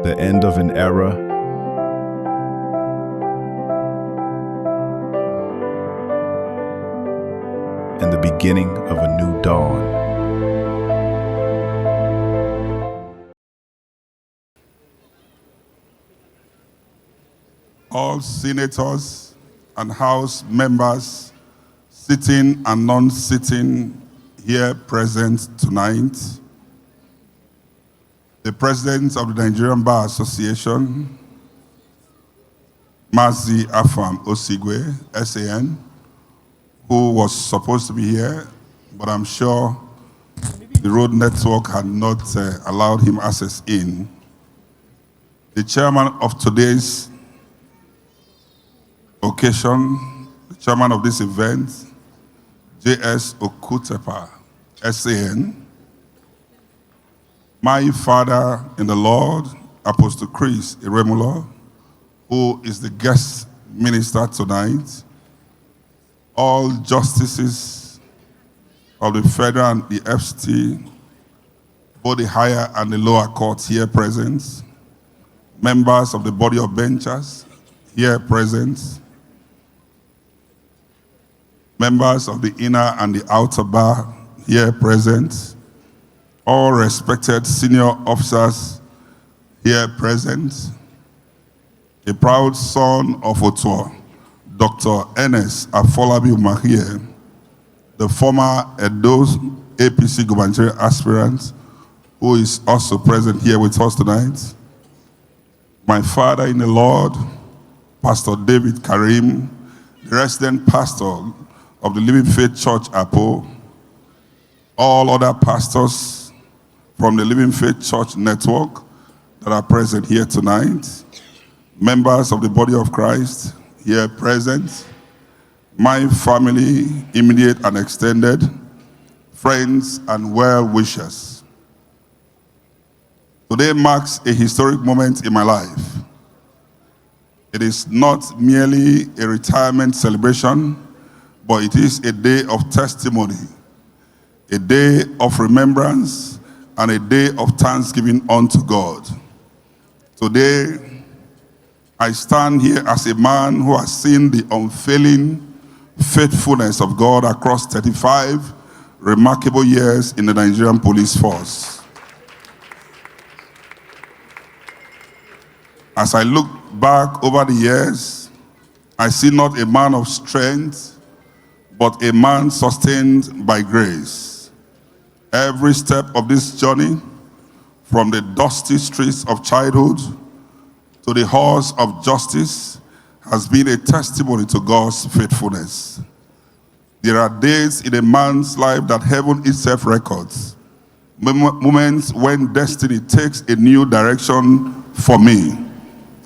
the end of an era and the beginning of a new dawn. All senators and House members sitting and non-sitting here present tonight, the President of the Nigerian Bar Association, Mazi Afam Osigwe, SAN, who was supposed to be here, but I'm sure the road network had not allowed him access in. The chairman of today's occasion, the chairman of this event, J.S. Okutepa, SAN, my father in the Lord, Apostle Chris Iremulo, who is the guest minister tonight, all justices of the federal and the FCT, both the higher and the lower courts here present, members of the body of benchers here present, members of the inner and the outer bar here present, all respected senior officers here present, a proud son of Otuo, Dr. Ernest Afolabi Umahie, the former Edo APC gubernatorial aspirant, who is also present here with us tonight, my father in the Lord, Pastor David Karim, the resident pastor of the Living Faith Church, Apo, all other pastors from the Living Faith Church network that are present here tonight, members of the body of Christ here present, my family, immediate and extended, friends and well-wishers. Today marks a historic moment in my life. It is not merely a retirement celebration, but it is a day of testimony, a day of remembrance, and a day of thanksgiving unto God. Today, I stand here as a man who has seen the unfailing faithfulness of God across 35 remarkable years in the Nigerian police force. As I look back over the years, I see not a man of strength, but a man sustained by grace. Every step of this journey, from the dusty streets of childhood to the halls of justice, has been a testimony to God's faithfulness. There are days in a man's life that heaven itself records, moments when destiny takes a new direction for me.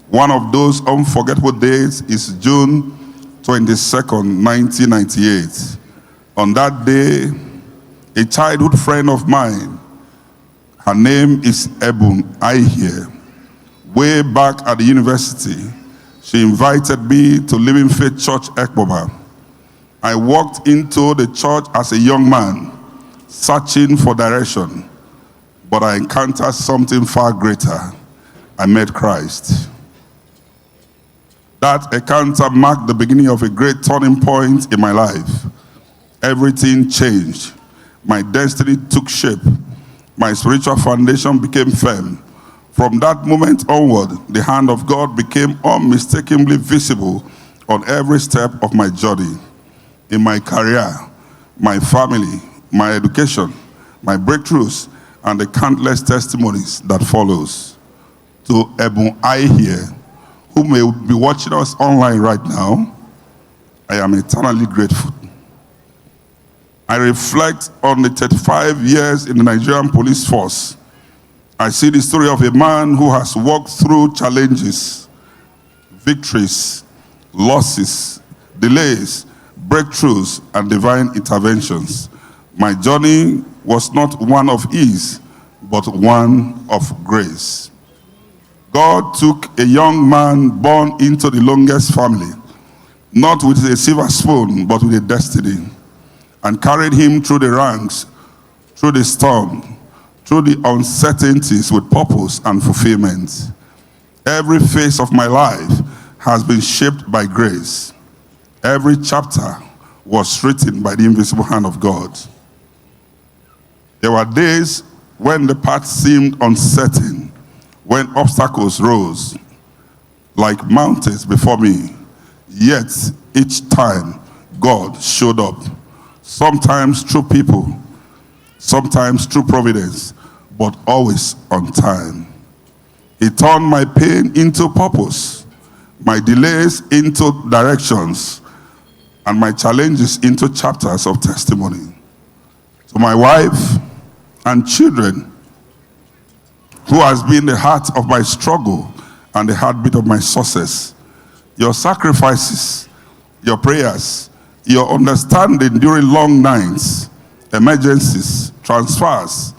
One of those unforgettable days is June 22nd, 1998. On that day, a childhood friend of mine, her name is Ebun Aihie, way back at the university, she invited me to Living Faith Church, Ekboba. I walked into the church as a young man, searching for direction, but I encountered something far greater. I met Christ. That encounter marked the beginning of a great turning point in my life. Everything changed. My destiny took shape. My spiritual foundation became firm. From that moment onward, the hand of God became unmistakably visible on every step of my journey. In my career, my family, my education, my breakthroughs, and the countless testimonies that follows. To Ebun Aihie, who may be watching us online right now, I am eternally grateful. I reflect on the 35 years in the Nigerian police force. I see the story of a man who has walked through challenges, victories, losses, delays, breakthroughs, and divine interventions. My journey was not one of ease, but one of grace. God took a young man born into the longest family, not with a silver spoon, but with a destiny, and carried him through the ranks, through the storm, through the uncertainties with purpose and fulfillment. Every phase of my life has been shaped by grace. Every chapter was written by the invisible hand of God. There were days when the path seemed uncertain, when obstacles rose like mountains before me. Yet, each time, God showed up. Sometimes through people, sometimes through providence, but always on time. He turned my pain into purpose, my delays into directions, and my challenges into chapters of testimony. To my wife and children, who has been the heart of my struggle and the heartbeat of my success, your sacrifices, your prayers, your understanding during long nights, emergencies, transfers,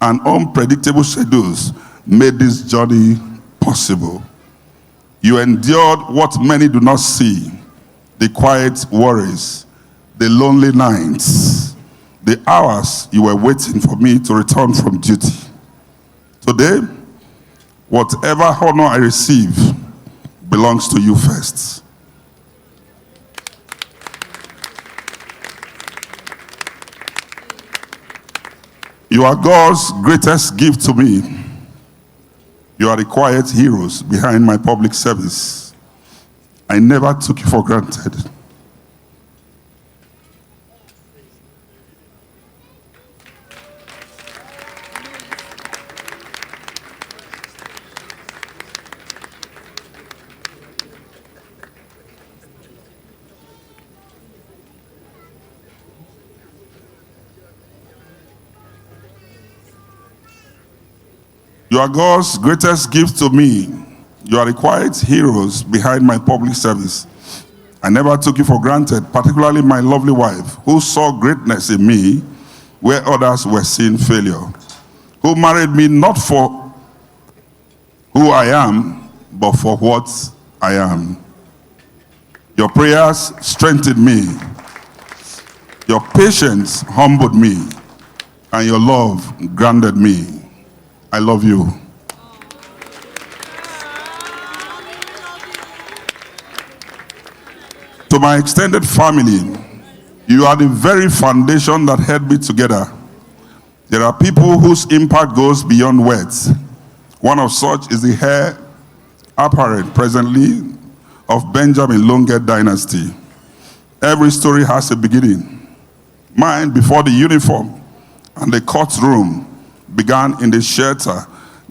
and unpredictable schedules made this journey possible. You endured what many do not see, the quiet worries, the lonely nights, the hours you were waiting for me to return from duty. Today, whatever honor I receive belongs to you first. You are God's greatest gift to me. You are the quiet heroes behind my public service. I never took you for granted. You are God's greatest gift to me. You are the quiet heroes behind my public service. I never took you for granted, particularly my lovely wife, who saw greatness in me where others were seeing failure, who married me not for who I am, but for what I am. Your prayers strengthened me. Your patience humbled me, and your love grounded me. I love you. To my extended family, you are the very foundation that held me together. There are people whose impact goes beyond words. One of such is the heir apparent presently of Benjamin Longe dynasty. Every story has a beginning. Mine, before the uniform and the courtroom, began in the shelter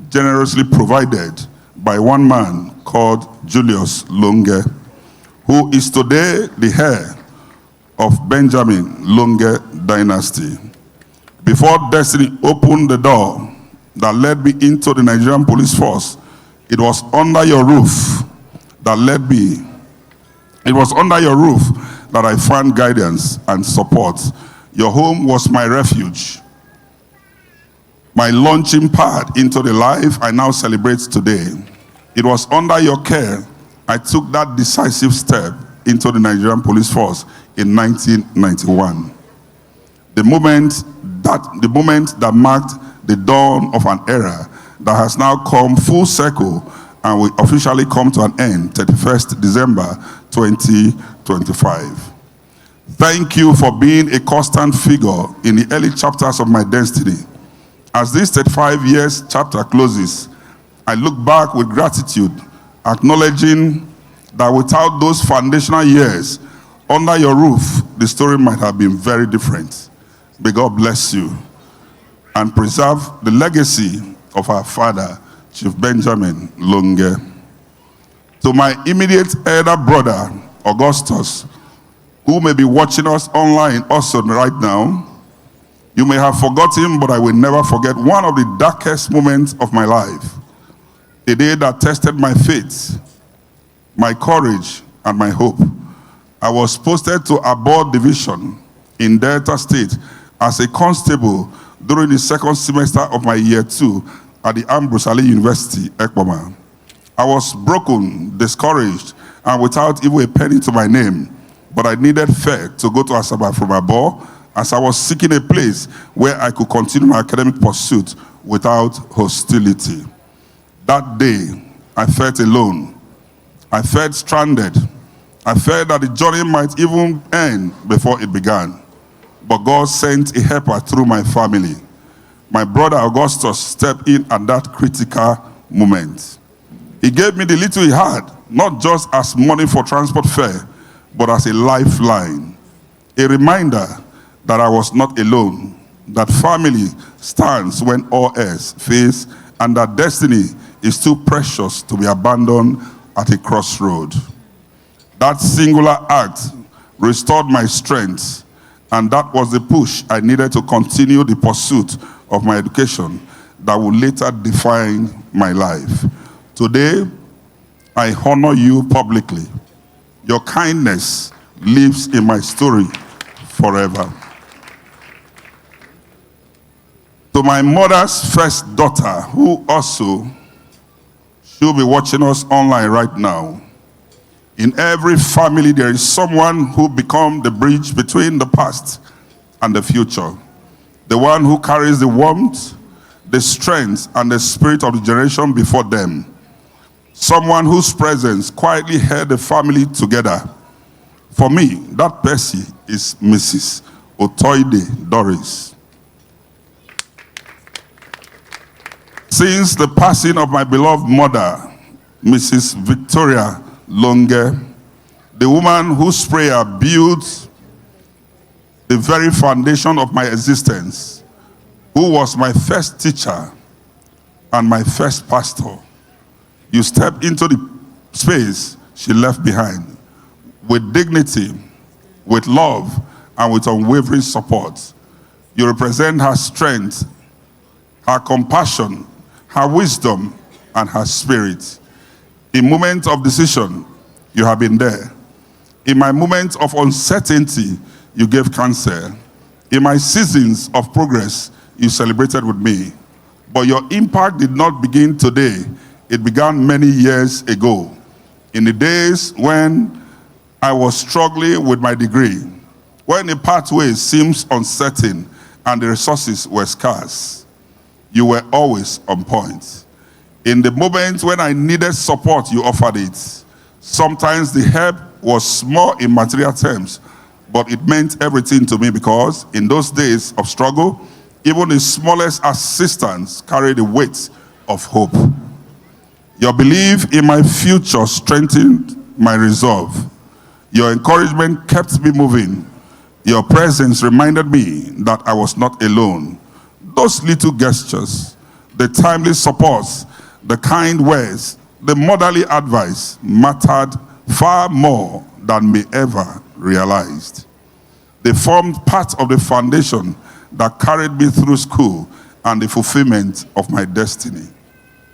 generously provided by one man called Julius Longe, who is today the heir of Benjamin Longe dynasty. Before destiny opened the door that led me into the Nigerian police force, it was under your roof that led me. It was under your roof that I found guidance and support. Your home was my refuge, my launching pad into the life I now celebrate today. It was under your care I took that decisive step into the Nigerian police force in 1991. The moment that marked the dawn of an era that has now come full circle and will officially come to an end 31st December 2025. Thank you for being a constant figure in the early chapters of my destiny. As this 35 years chapter closes, I look back with gratitude, acknowledging that without those foundational years under your roof, the story might have been very different. May God bless you and preserve the legacy of our father, Chief Benjamin Longe. To my immediate elder brother, Augustus, who may be watching us online also right now, you may have forgotten, but I will never forget one of the darkest moments of my life. A day that tested my faith, my courage, and my hope. I was posted to Abord Division in Delta State as a constable during the second semester of my year 2 at the Ambrose Ali University, Ekpoma. I was broken, discouraged, and without even a penny to my name, but I needed fare to go to Asaba from Abord as I was seeking a place where I could continue my academic pursuit without hostility. That day, I felt alone. I felt stranded. I felt that the journey might even end before it began. But God sent a helper through my family. My brother Augustus stepped in at that critical moment. He gave me the little he had, not just as money for transport fare, but as a lifeline. A reminder that I was not alone, that family stands when all else fails, and that destiny is too precious to be abandoned at a crossroad. That singular act restored my strength, and that was the push I needed to continue the pursuit of my education that would later define my life. Today, I honor you publicly. Your kindness lives in my story forever. To my mother's first daughter, who also should be watching us online right now, in every family there is someone who becomes the bridge between the past and the future. The one who carries the warmth, the strength, and the spirit of the generation before them. Someone whose presence quietly held the family together. For me, that person is Mrs. Otoide Doris. Since the passing of my beloved mother, Mrs. Victoria Longe, the woman whose prayer built the very foundation of my existence, who was my first teacher and my first pastor, you stepped into the space she left behind with dignity, with love, and with unwavering support. You represent her strength, her compassion, her wisdom, and her spirit. In moments of decision, you have been there. In my moments of uncertainty, you gave counsel. In my seasons of progress, you celebrated with me. But your impact did not begin today. It began many years ago, in the days when I was struggling with my degree, when the pathway seems uncertain and the resources were scarce. You were always on point. In the moments when I needed support, you offered it. Sometimes the help was small in material terms, but it meant everything to me because in those days of struggle, even the smallest assistance carried the weight of hope. Your belief in my future strengthened my resolve. Your encouragement kept me moving. Your presence reminded me that I was not alone. Those little gestures, the timely supports, the kind words, the motherly advice mattered far more than me ever realized. They formed part of the foundation that carried me through school and the fulfillment of my destiny.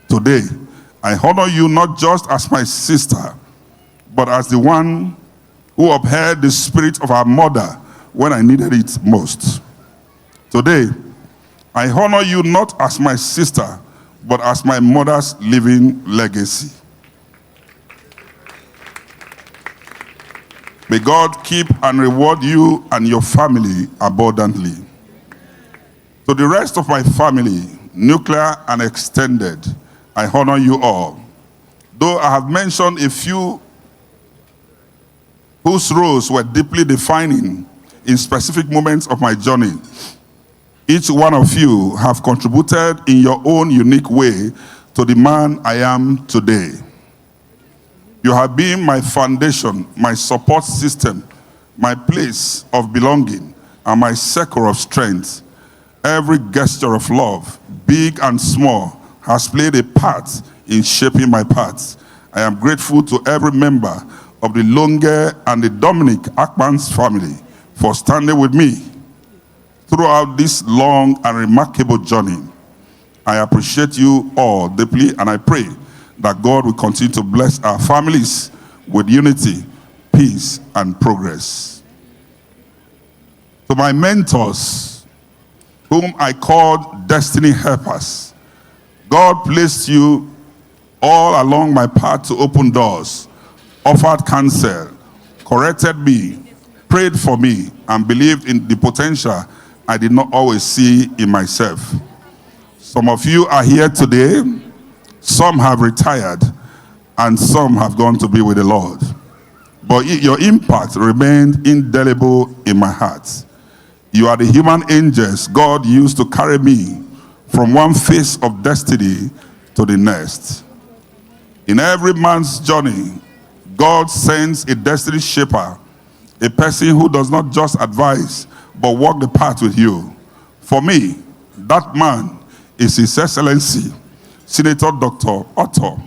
Today, I honor you not just as my sister, but as the one who upheld the spirit of our mother when I needed it most. Today, I honor you not as my sister, but as my mother's living legacy. May God keep and reward you and your family abundantly. To the rest of my family, nuclear and extended, I honor you all. Though I have mentioned a few whose roles were deeply defining in specific moments of my journey, each one of you have contributed in your own unique way to the man I am today. You have been my foundation, my support system, my place of belonging, and my circle of strength. Every gesture of love, big and small, has played a part in shaping my path. I am grateful to every member of the Longe and the Dominic Akpans family for standing with me throughout this long and remarkable journey. I appreciate you all deeply, and I pray that God will continue to bless our families with unity, peace, and progress. To my mentors, whom I called destiny helpers, God placed you all along my path to open doors, offered counsel, corrected me, prayed for me, and believed in the potential I did not always see in myself. Some of you are here today. Some have retired, and some have gone to be with the Lord. But your impact remained indelible in my heart. You are the human angels God used to carry me from one phase of destiny to the next. In every man's journey, God sends a destiny shaper, a person who does not just advise, but walk the path with you. For me, that man is His Excellency, Senator Dr. Otto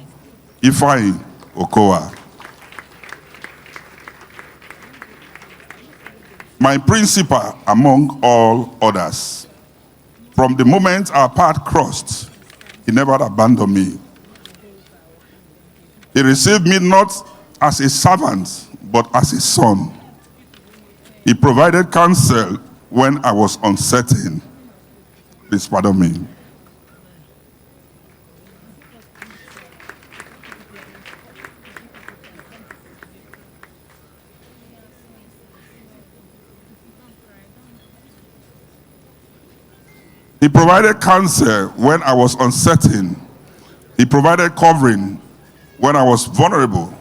Ifeanyi Okowa. My principal among all others. From the moment our path crossed, he never abandoned me. He received me not as a servant, but as a son. He provided counsel when I was uncertain. Please pardon me. He provided counsel when I was uncertain. He provided covering when I was vulnerable.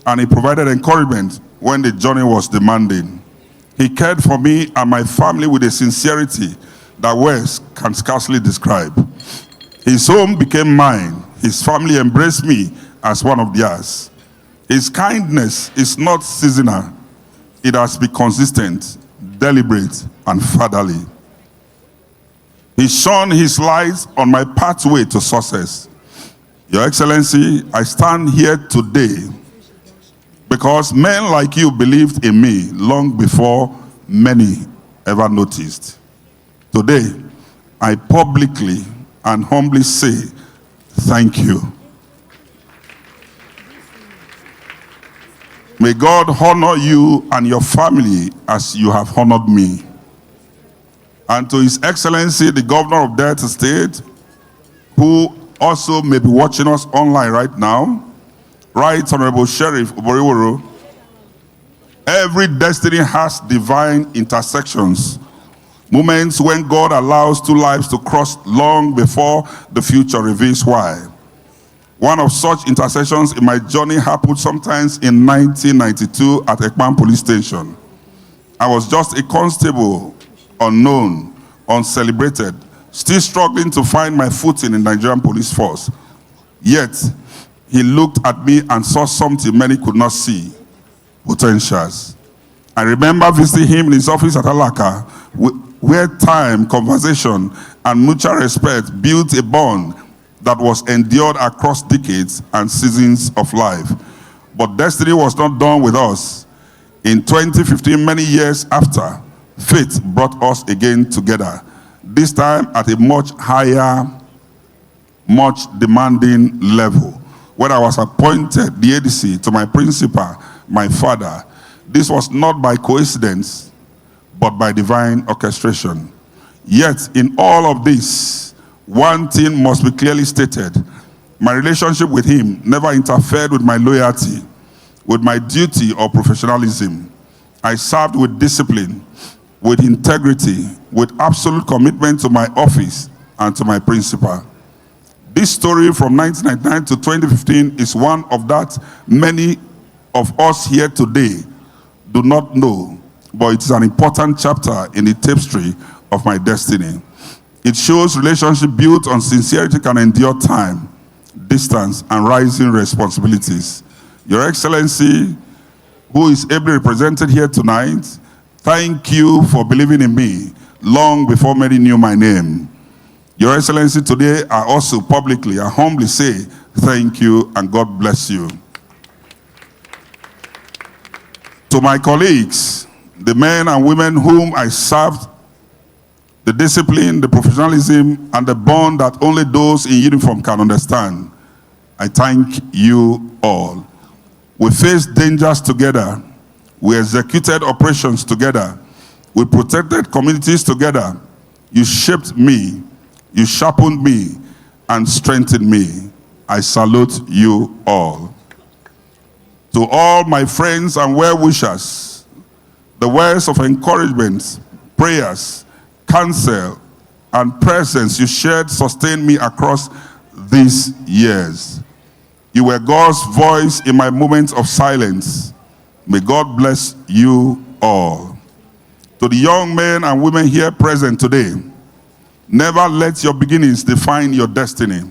And He provided encouragement when the journey was demanding. He cared for me and my family with a sincerity that words can scarcely describe. His home became mine. His family embraced me as one of theirs. His kindness is not seasonal. It has been consistent, deliberate, and fatherly. He shone His light on my pathway to success. Your Excellency, I stand here today because men like you believed in me long before many ever noticed. Today, I publicly and humbly say thank you. May God honor you and your family as you have honored me. And to His Excellency, the Governor of Delta State, who also may be watching us online right now, Right Honorable Sheriff Oboriworo, every destiny has divine intersections, moments when God allows two lives to cross long before the future reveals why. One of such intersections in my journey happened sometimes in 1992 at Ekpan Police Station. I was just a constable, unknown, uncelebrated, still struggling to find my footing in the Nigerian police force. Yet, he looked at me and saw something many could not see, potentials. I remember visiting him in his office at Alaka, where time, conversation, and mutual respect built a bond that was endured across decades and seasons of life. But destiny was not done with us. In 2015, many years after, fate brought us again together, this time at a much higher, much demanding level. When I was appointed the ADC to my principal, my father, this was not by coincidence, but by divine orchestration. Yet, in all of this, one thing must be clearly stated. My relationship with him never interfered with my loyalty, with my duty or professionalism. I served with discipline, with integrity, with absolute commitment to my office and to my principal. This story from 1999 to 2015 is one of that many of us here today do not know, but it's an important chapter in the tapestry of my destiny. It shows relationship built on sincerity can endure time, distance, and rising responsibilities. Your Excellency, who is ably represented here tonight, thank you for believing in me long before many knew my name. Your Excellency, today I also publicly and humbly say thank you and God bless you. To my colleagues, the men and women whom I served, the discipline, the professionalism, and the bond that only those in uniform can understand, I thank you all. We faced dangers together. We executed operations together. We protected communities together. You shaped me. You sharpened me and strengthened me. I salute you all. To all my friends and well-wishers, the words of encouragement, prayers, counsel, and presence you shared sustained me across these years. You were God's voice in my moments of silence. May God bless you all. To the young men and women here present today, never let your beginnings define your destiny.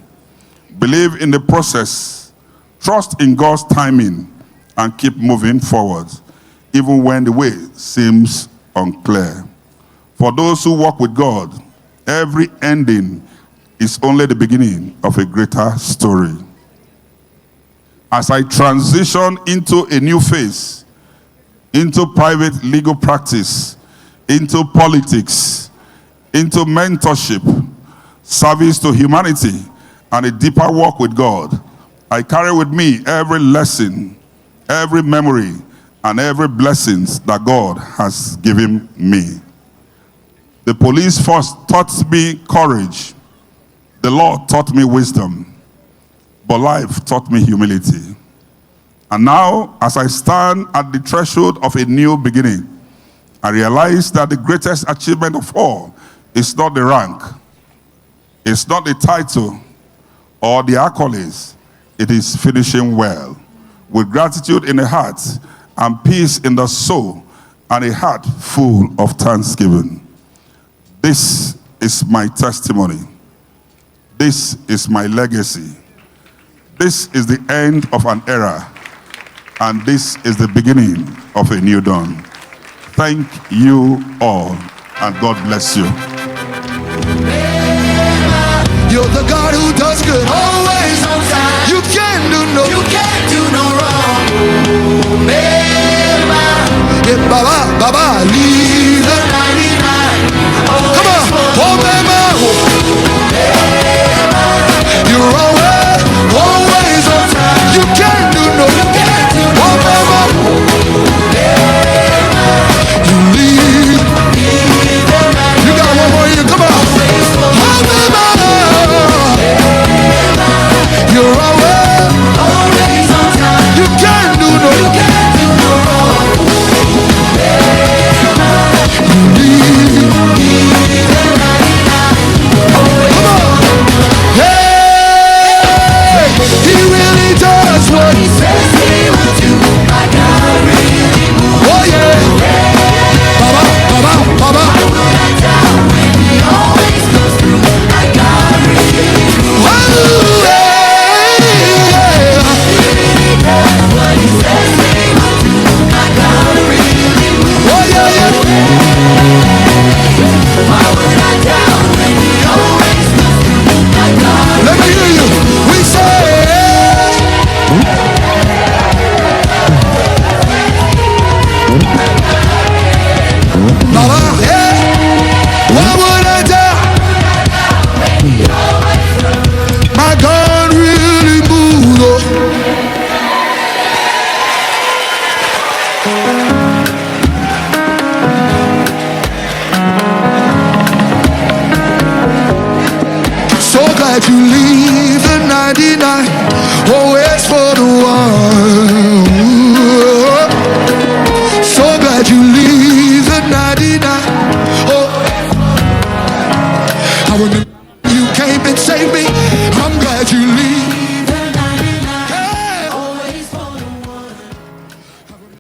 Believe in the process, trust in God's timing, and keep moving forward, even when the way seems unclear. For those who walk with God, every ending is only the beginning of a greater story. As I transition into a new phase, into private legal practice, into politics, into mentorship, service to humanity, and a deeper walk with God, I carry with me every lesson, every memory, and every blessings that God has given me. The police force taught me courage. The law taught me wisdom. But life taught me humility. And now, as I stand at the threshold of a new beginning, I realize that the greatest achievement of all is not the rank, it's not the title or the accolades. It is finishing well, with gratitude in the heart and peace in the soul, and a heart full of thanksgiving. This is my testimony. This is my legacy. This is the end of an era, and this is the beginning of a new dawn. Thank you all, and God bless you. You're the God who does good, always on time. You can't do no wrong. Oh, Baba, Baba, leave.